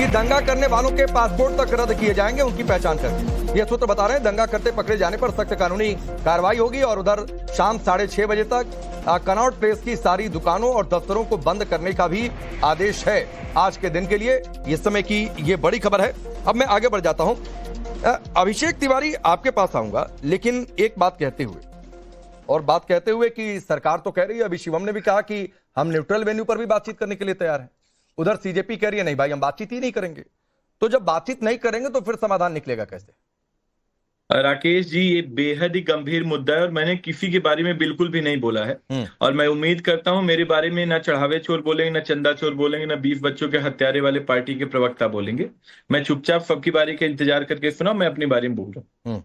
कि दंगा करने वालों के पासपोर्ट तक रद्द किए जाएंगे उनकी पहचान करके। ये सूत्र बता रहे हैं दंगा करते पकड़े जाने पर सख्त कानूनी कार्रवाई होगी और उधर शाम 6:30 बजे तक कनॉट प्लेस की सारी दुकानों और दफ्तरों को बंद करने का भी आदेश है आज के दिन के लिए। इस समय की ये बड़ी खबर है। अब मैं आगे बढ़ जाता हूं। अभिषेक तिवारी, आपके पास आऊंगा, लेकिन एक बात कहते हुए कि सरकार तो कह रही है, अभी शिवम ने भी कहा कि हम न्यूट्रल वेन्यू पर भी बातचीत करने के लिए तैयार हैं। उधर सीजेपी कह रही है नहीं भाई, हम बातचीत ही नहीं करेंगे। तो जब बातचीत नहीं करेंगे तो फिर समाधान निकलेगा कैसे? राकेश जी, ये बेहद ही गंभीर मुद्दा है और मैंने किसी के बारे में बिल्कुल भी नहीं बोला है। और मैं उम्मीद करता हूं मेरे बारे में ना चढ़ावे चोर बोलेंगे, ना चंदा चोर बोलेंगे, ना 20 बच्चों के हत्यारे वाले पार्टी के प्रवक्ता बोलेंगे। मैं चुपचाप सबकी बारी का इंतजार करके सुना, मैं अपनी बारे में बोल रहा हूँ।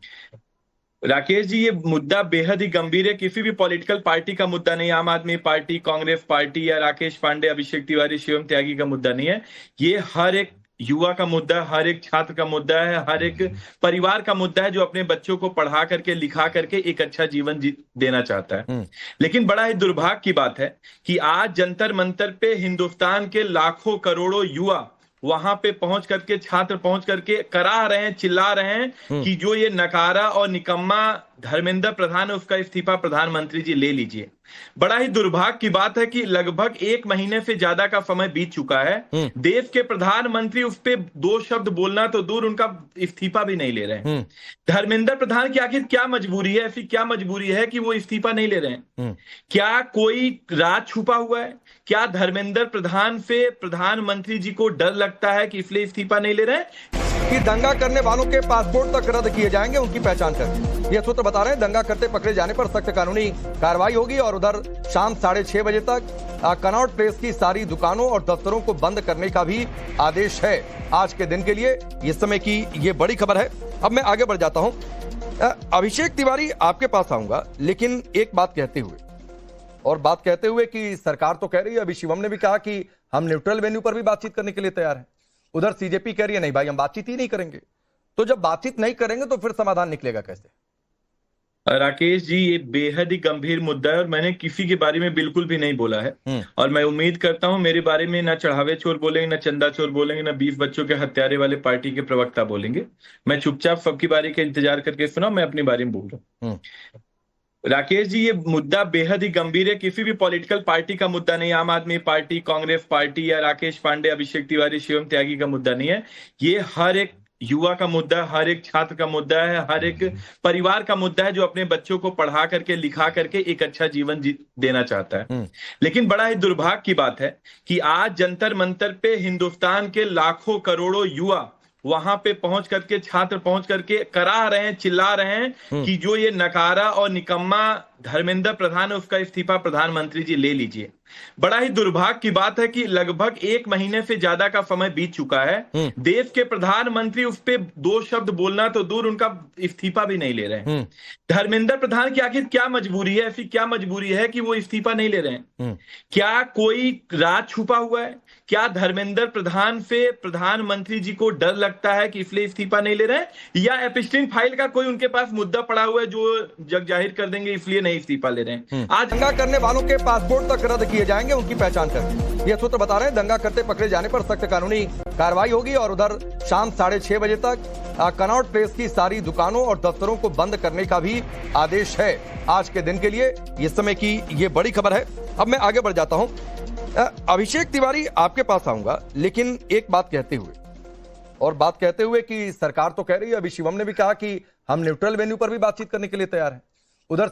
राकेश जी, ये मुद्दा बेहद ही गंभीर है। किसी भी पॉलिटिकल पार्टी का मुद्दा नहीं, आम आदमी पार्टी, कांग्रेस पार्टी या राकेश पांडे, अभिषेक तिवारी, शिवम त्यागी का मुद्दा नहीं है। ये हर एक युवा का मुद्दा है, हर एक छात्र का मुद्दा है, हर एक परिवार का मुद्दा है जो अपने बच्चों को पढ़ा करके, लिखा करके एक अच्छा जीवन देना चाहता है। लेकिन बड़ा ही दुर्भाग्य की बात है कि आज जंतर मंतर पे हिंदुस्तान के लाखों करोड़ों युवा वहां पे पहुंच करके, छात्र पहुंच करके करा रहे हैं, चिल्ला रहे हैं कि जो ये नकारा और निकम्मा धर्मेंद्र प्रधान है उसका इस्तीफा प्रधानमंत्री जी ले लीजिए। बड़ा ही दुर्भाग्य की बात है कि लगभग 1 महीने से ज्यादा का समय बीत चुका है। देश के प्रधानमंत्री उस पे 2 शब्द बोलना तो दूर, उनका इस्तीफा भी नहीं ले रहे हैं। धर्मेंद्र प्रधान की आखिर क्या मजबूरी है, ऐसी क्या मजबूरी है कि वो इस्तीफा नहीं ले रहे हैं? क्या कोई राज छुपा हुआ है? क्या धर्मेंद्र प्रधान से प्रधानमंत्री जी को डर लगता है कि इसलिए इस्तीफा नहीं ले रहे हैं? कि दंगा करने वालों के पासपोर्ट तक रद्द किए जाएंगे उनकी पहचान करके। ये सूत्र बता रहे हैं दंगा करते पकड़े जाने पर सख्त कानूनी कार्रवाई होगी और उधर शाम 6:30 बजे तक कनॉट प्लेस की सारी दुकानों और दफ्तरों को बंद करने का भी आदेश है आज के दिन के लिए। इस समय की ये बड़ी खबर है। अब मैं आगे बढ़ जाता हूं। अभिषेक तिवारी, आपके पास आऊंगा, लेकिन एक बात कहते हुए कि सरकार तो कह रही है, अभी शिवम ने भी कहा कि हम न्यूट्रल वेन्यू पर भी बातचीत करने के लिए तैयार हैं। उधर सीजेपी कह रही है नहीं भाई, हम बातचीत ही नहीं करेंगे। तो जब बातचीत नहीं करेंगे तो फिर समाधान निकलेगा कैसे? राकेश जी, ये बेहद ही गंभीर मुद्दा है और मैंने किसी के बारे में बिल्कुल भी नहीं बोला है। और मैं उम्मीद करता हूं मेरे बारे में ना चढ़ावे चोर बोलेंगे, ना चंदा चोर बोलेंगे, ना 20 बच्चों के हत्यारे वाले पार्टी के प्रवक्ता बोलेंगे। मैं चुपचाप सबकी बारी का इंतजार करके सुना, मैं अपनी बारे में बोल रहा हूँ। राकेश जी, ये मुद्दा बेहद ही गंभीर है। किसी भी पॉलिटिकल पार्टी का मुद्दा नहीं, आम आदमी पार्टी, कांग्रेस पार्टी या राकेश पांडे, अभिषेक तिवारी, शिवम त्यागी का मुद्दा नहीं है। ये हर एक युवा का मुद्दा है, हर एक छात्र का मुद्दा है, हर एक परिवार का मुद्दा है जो अपने बच्चों को पढ़ा करके, लिखा करके एक अच्छा जीवन देना चाहता है। लेकिन बड़ा ही दुर्भाग्य की बात है कि आज जंतर मंतर पे हिंदुस्तान के लाखों करोड़ों युवा वहां पे पहुंच करके, छात्र पहुंच करके करा रहे हैं, चिल्ला रहे हैं कि जो ये नकारा और निकम्मा धर्मेंद्र प्रधान है उसका इस्तीफा प्रधानमंत्री जी ले लीजिए। बड़ा ही दुर्भाग्य की बात है कि लगभग 1 महीने से ज्यादा का समय बीत चुका है। देश के प्रधानमंत्री उस पे 2 शब्द बोलना तो दूर, उनका इस्तीफा भी नहीं ले रहे हैं। धर्मेंद्र प्रधान की आखिर क्या मजबूरी है, ऐसी क्या मजबूरी है कि वो इस्तीफा नहीं ले रहे हैं? क्या कोई राज छुपा हुआ है? क्या धर्मेंद्र प्रधान से प्रधानमंत्री जी को डर लगता है कि इसलिए इस्तीफा नहीं ले रहे हैं? या एपिस्टीन फाइल का कोई उनके पास मुद्दा पड़ा हुआ है जो जग जाहिर कर देंगे इसलिए नहीं इस्तीफा ले रहे हैं? आज दंगा करने वालों के पासपोर्ट तक रद्द किए जाएंगे उनकी पहचान करके। ये सूत्र बता रहे हैं दंगा करते पकड़े जाने पर सख्त कानूनी कार्रवाई होगी और उधर शाम 6:30 बजे तक कनॉट प्लेस की सारी दुकानों और दफ्तरों को बंद करने का भी आदेश है आज के दिन के लिए। इस समय की ये बड़ी खबर है। अब मैं आगे बढ़ जाता हूं। अभिषेक तिवारी, आपके पास आऊंगा, लेकिन एक बात कहते हुए कि सरकार तो कह रही है, अभी शिवम ने भी कहा कि हम न्यूट्रल वेन्यू पर भी बातचीत करने के लिए तैयार हैं। उधर